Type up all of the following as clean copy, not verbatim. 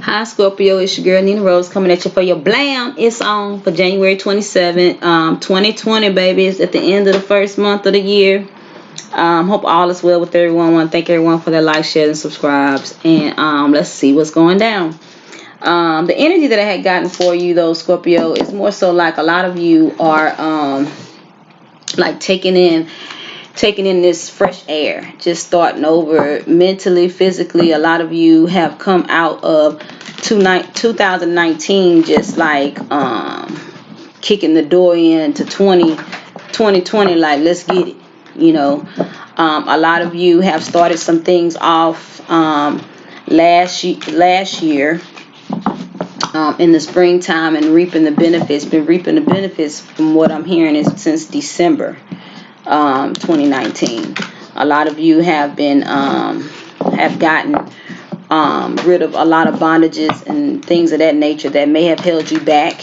Hi Scorpio, it's your girl NeenaRose coming at you for your blam. It's on for January 27th, 2020, baby. It's at the end of the first month of the year. Hope all is well with everyone. I want to thank everyone for their likes, shares, and subscribes. And let's see what's going down. The energy that I had gotten for you, though, Scorpio, is more so like a lot of you are like taking in this fresh air, just starting over mentally, physically. A lot of you have come out of 2019 just like kicking the door into 2020, like let's get it, you know. A lot of you have started some things off last year in the springtime and reaping the benefits. Been reaping the benefits from what I'm hearing is since December 2019. A lot of you have been have gotten rid of a lot of bondages and things of that nature that may have held you back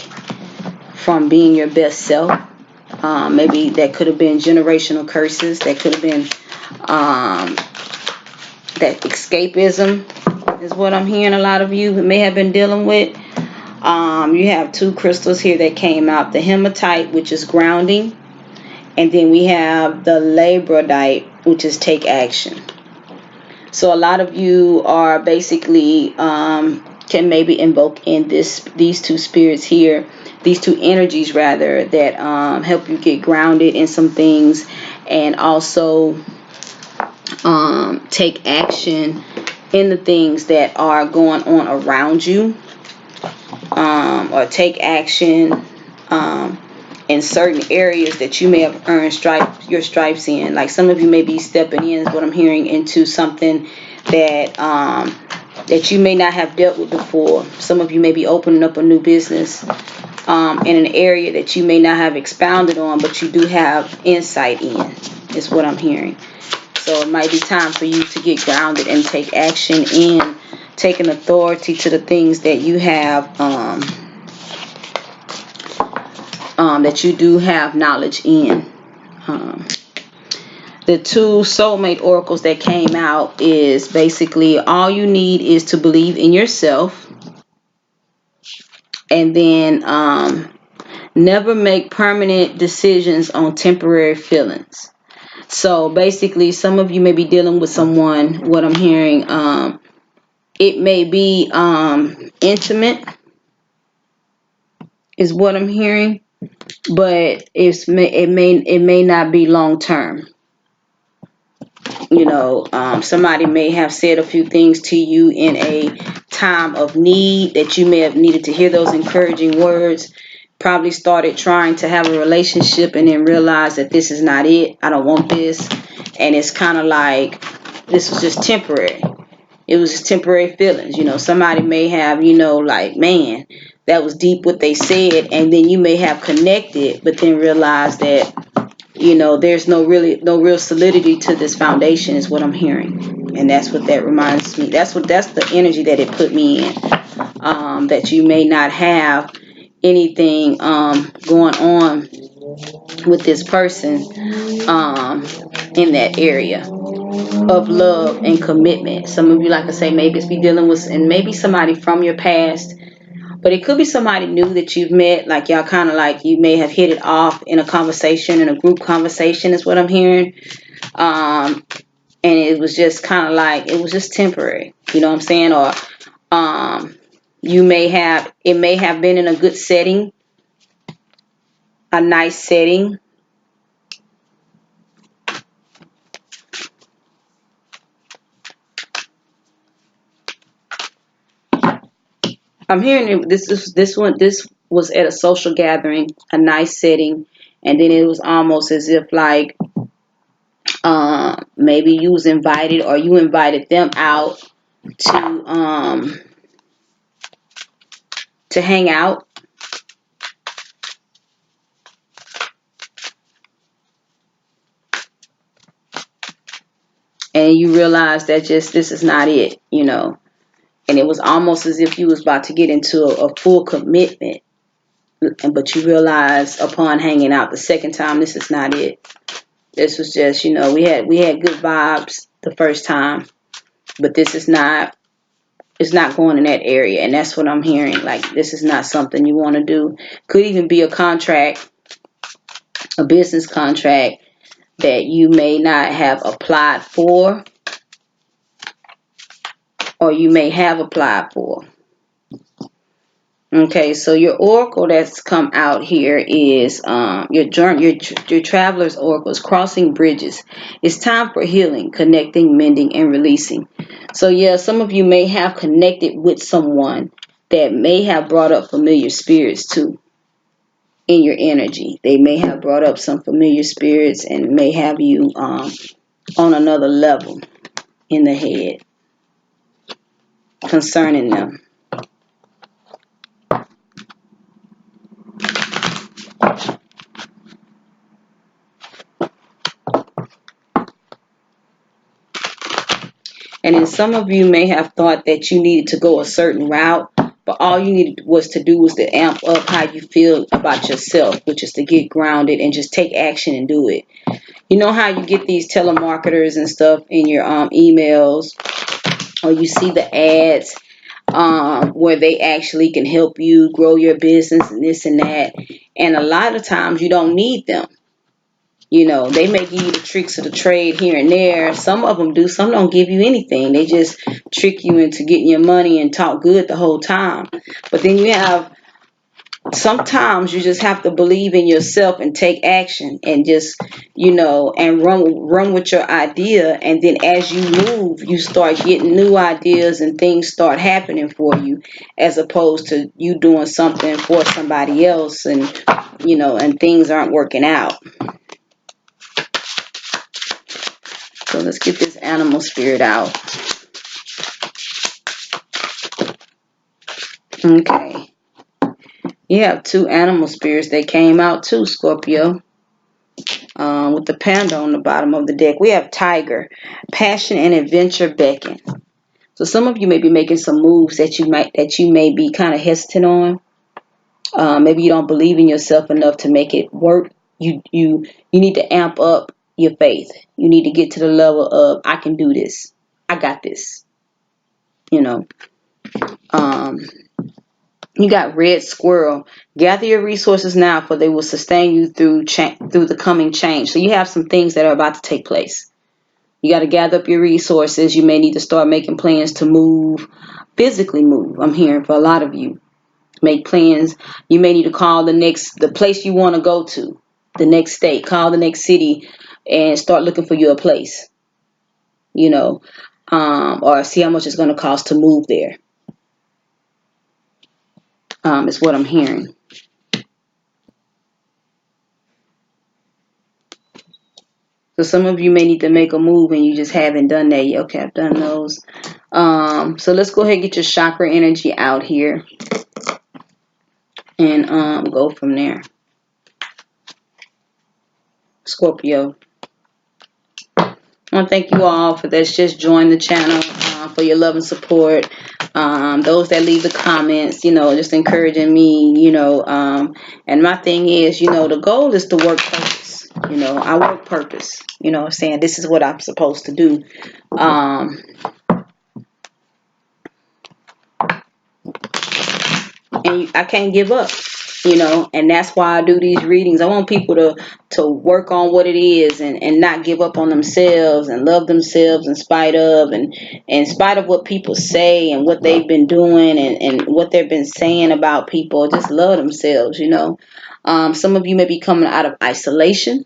from being your best self. Maybe that could have been generational curses. That could have been that escapism is what I'm hearing a lot of you may have been dealing with. You have two crystals here that came out, the hematite, which is grounding, and then we have the labradorite, which is take action. So a lot of you are basically can maybe invoke in these two spirits here, these two energies rather, that help you get grounded in some things, and also take action in the things that are going on around you, or take action in certain areas that you may have earned your stripes in. Like some of you may be stepping in, is what I'm hearing, into something that that you may not have dealt with before. Some of you may be opening up a new business in an area that you may not have expounded on, but you do have insight in, is what I'm hearing. So it might be time for you to get grounded and take action in taking authority to the things that you have that you do have knowledge in. The two soulmate oracles that came out is basically all you need is to believe in yourself, and then never make permanent decisions on temporary feelings. So basically, some of you may be dealing with someone, what I'm hearing, it may be intimate is what I'm hearing, but it may not be long term. You know, somebody may have said a few things to you in a time of need that you may have needed to hear those encouraging words. Probably started trying to have a relationship and then realized that this is not it. I don't want this. And it's kind of like this was just temporary. It was just temporary feelings. You know, somebody may have, you know, like, man, that was deep what they said. And then you may have connected, but then realized that, you know, there's no real solidity to this foundation is what I'm hearing. And that's what that reminds me. That's the energy that it put me in. That you may not have anything going on with this person in that area of love and commitment. Some of you, like I say, maybe it's be dealing with, and maybe somebody from your past, but it could be somebody new that you've met, like y'all kind of like, you may have hit it off in a conversation, in a group conversation is what I'm hearing. And it was just kind of like, it was just temporary, you know what I'm saying? Or it may have been in a good setting, a nice setting. I'm hearing this was at a social gathering, a nice setting, and then it was almost as if like maybe you was invited or you invited them out to hang out. And you realize that just this is not it, you know. And it was almost as if you was about to get into a full commitment. But you realize upon hanging out the second time, this is not it. This was just, you know, we had good vibes the first time, but this is not it's not going in that area. And that's what I'm hearing. Like, this is not something you want to do. Could even be a contract, a business contract that you may not have applied for, or you may have applied for. Okay, so your oracle that's come out here is your traveler's oracle is crossing bridges. It's time for healing, connecting, mending, and releasing. So yeah, some of you may have connected with someone that may have brought up familiar spirits too in your energy. They may have brought up some familiar spirits and may have you on another level in the head concerning them. And then some of you may have thought that you needed to go a certain route, but all you needed was to do was to amp up how you feel about yourself, which is to get grounded and just take action and do it. You know how you get these telemarketers and stuff in your emails, or you see the ads where they actually can help you grow your business and this and that. And a lot of times you don't need them. You know, they may give you the tricks of the trade here and there. Some of them do. Some don't give you anything. They just trick you into getting your money and talk good the whole time. But then you have, sometimes you just have to believe in yourself and take action and just, you know, and run with your idea. And then as you move, you start getting new ideas and things start happening for you, as opposed to you doing something for somebody else and, you know, and things aren't working out. So let's get this animal spirit out. Okay. You have two animal spirits that came out too, Scorpio. With the panda on the bottom of the deck. We have tiger. Passion and adventure beckon. So some of you may be making some moves that you may be kind of hesitant on. Maybe you don't believe in yourself enough to make it work. You need to amp up your faith. You need to get to the level of, I can do this. I got this. You know. You got red squirrel. Gather your resources now, for they will sustain you through the coming change. So you have some things that are about to take place. You got to gather up your resources. You may need to start making plans to move, physically move. I'm hearing for a lot of you. Make plans. You may need to call the place you want to go to, the next state. Call the next city and start looking for you a place. You know, or see how much it's going to cost to move there. Is what I'm hearing. So some of you may need to make a move and you just haven't done that yet. Okay, I've done those. So let's go ahead and get your chakra energy out here and go from there. Scorpio. I want to thank you all for that's just joined the channel, for your love and support. Those that leave the comments, you know, just encouraging me, you know. And my thing is, you know, the goal is to work purpose. You know, I work purpose. You know what I'm saying? This is what I'm supposed to do. And I can't give up, you know, and that's why I do these readings. I want people to work on what it is and not give up on themselves and love themselves in spite of what people say and what they've been doing and what they've been saying about people. Just love themselves, you know. Some of you may be coming out of isolation.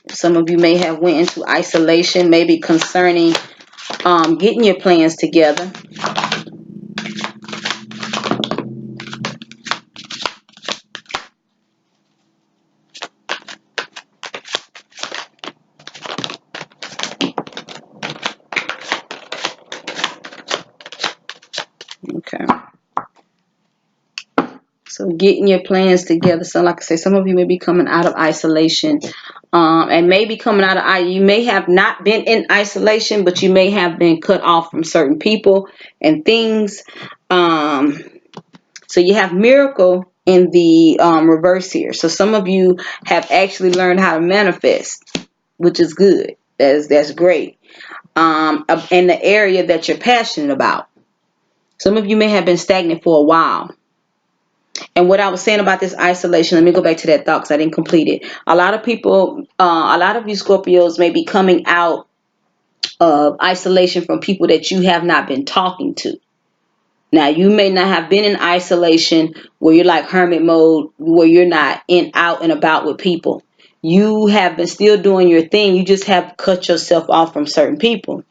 Some of you may have went into isolation, maybe concerning getting your plans together. Okay. So getting your plans together. So like I say, some of you may be coming out of isolation. And maybe coming out of, you may have not been in isolation, but you may have been cut off from certain people and things. So you have miracle in the reverse here. So some of you have actually learned how to manifest, which is good. That's great. in the area that you're passionate about. Some of you may have been stagnant for a while. And what I was saying about this isolation, let me go back to that thought because I didn't complete it. A lot of people, a lot of you Scorpios may be coming out of isolation from people that you have not been talking to. Now, you may not have been in isolation where you're like hermit mode, where you're not out and about with people. You have been still doing your thing. You just have cut yourself off from certain people.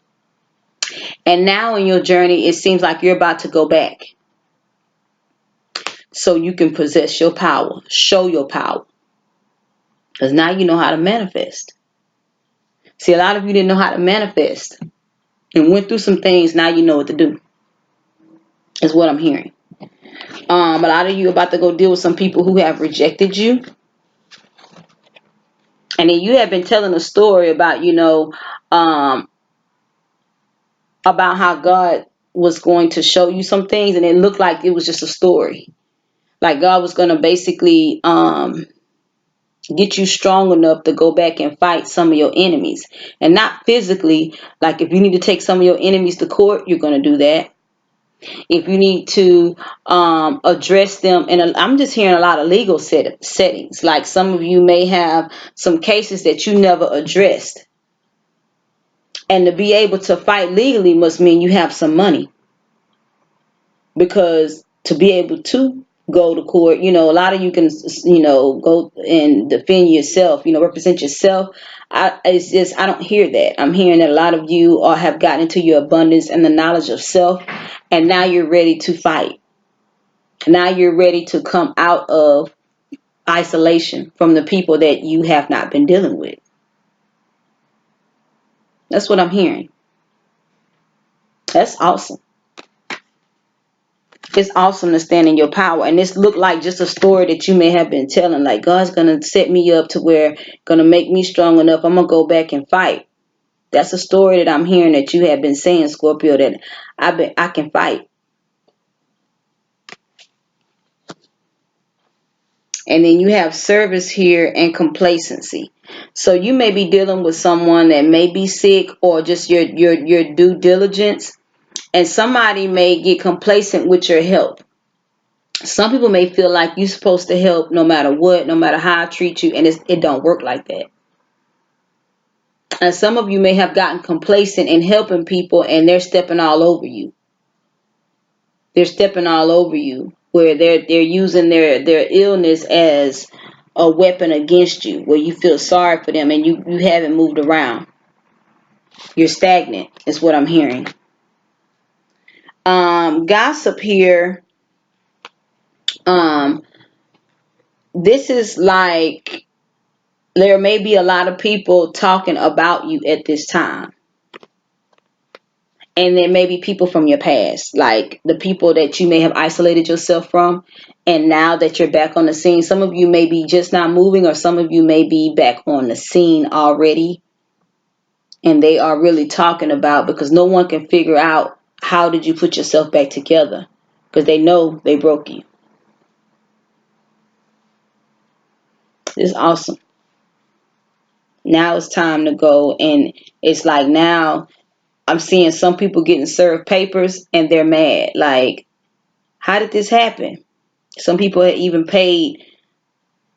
And now in your journey, it seems like you're about to go back. So you can possess your power, show your power. Because now you know how to manifest. See, a lot of you didn't know how to manifest and went through some things. Now you know what to do, is what I'm hearing. A lot of you about to go deal with some people who have rejected you. And then you have been telling a story about, about how God was going to show you some things. And it looked like it was just a story. Like God was going to basically get you strong enough to go back and fight some of your enemies. And not physically. Like if you need to take some of your enemies to court, you're going to do that. If you need to address them, and I'm just hearing a lot of legal settings. Like some of you may have some cases that you never addressed. And to be able to fight legally must mean you have some money. Because to be able to go to court, a lot of you can, go and defend yourself, represent yourself. I don't hear that. I'm hearing that a lot of you have gotten into your abundance and the knowledge of self, and now you're ready to fight. Now you're ready to come out of isolation from the people that you have not been dealing with. That's what I'm hearing. That's awesome. It's awesome to stand in your power. And this looked like just a story that you may have been telling. Like God's going to set me up to where going to make me strong enough. I'm going to go back and fight. That's a story that I'm hearing that you have been saying, Scorpio, that I can fight. And then you have service here and complacency. So you may be dealing with someone that may be sick, or just your due diligence. And somebody may get complacent with your help. Some people may feel like you're supposed to help no matter what, no matter how I treat you. And it don't work like that. And some of you may have gotten complacent in helping people, and they're stepping all over you. They're stepping all over you, where they're using their illness as a weapon against you, where you feel sorry for them and you haven't moved around. You're stagnant is what I'm hearing. Gossip here. This is like there may be a lot of people talking about you at this time. And there may be people from your past, like the people that you may have isolated yourself from. And now that you're back on the scene, some of you may be just not moving, or some of you may be back on the scene already. And they are really talking about, because no one can figure out how did you put yourself back together, because they know they broke you. It's awesome. Now it's time to go. And it's like now I'm seeing some people getting served papers and they're mad. Like, how did this happen? Some people had even paid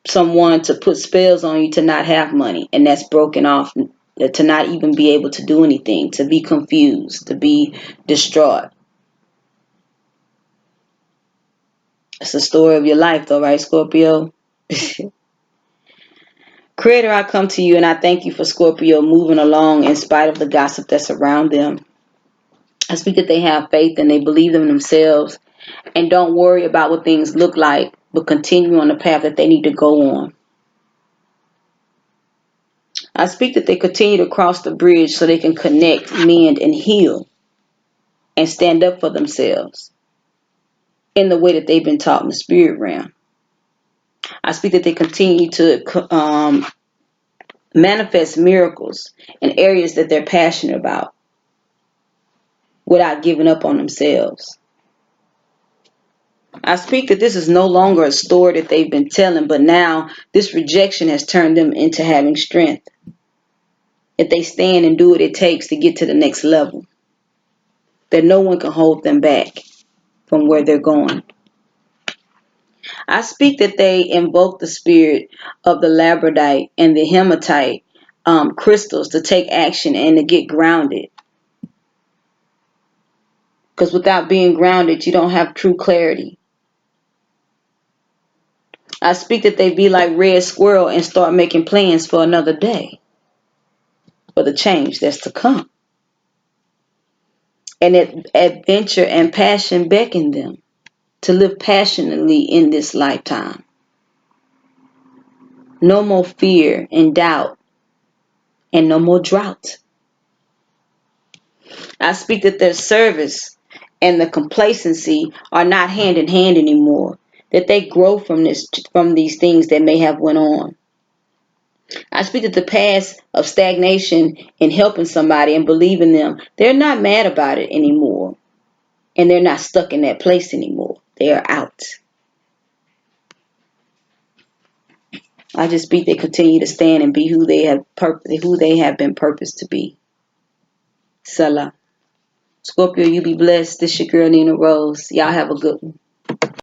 someone to put spells on you to not have money, and that's broken off, to not even be able to do anything, to be confused, to be distraught. It's the story of your life though, right, Scorpio? Creator, I come to you and I thank you for Scorpio moving along in spite of the gossip that's around them. I speak that they have faith and they believe in themselves, and don't worry about what things look like, but continue on the path that they need to go on. I speak that they continue to cross the bridge so they can connect, mend, and heal, and stand up for themselves in the way that they've been taught in the spirit realm. I speak that they continue to manifest miracles in areas that they're passionate about without giving up on themselves. I speak that this is no longer a story that they've been telling, but now this rejection has turned them into having strength. That they stand and do what it takes to get to the next level. That no one can hold them back from where they're going. I speak that they invoke the spirit of the labradorite and the hematite crystals to take action and to get grounded. Because without being grounded, you don't have true clarity. I speak that they be like Red Squirrel and start making plans for another day, for the change that's to come. And that adventure and passion beckon them to live passionately in this lifetime. No more fear and doubt, and no more drought. I speak that their service and the complacency are not hand in hand anymore. That they grow from these things that may have went on. I speak that the past of stagnation in helping somebody and believing them, they're not mad about it anymore. And they're not stuck in that place anymore. They are out. I just speak they continue to stand and be who they have been purposed to be. Salah. Scorpio, you be blessed. This your girl NeenaRose. Y'all have a good one.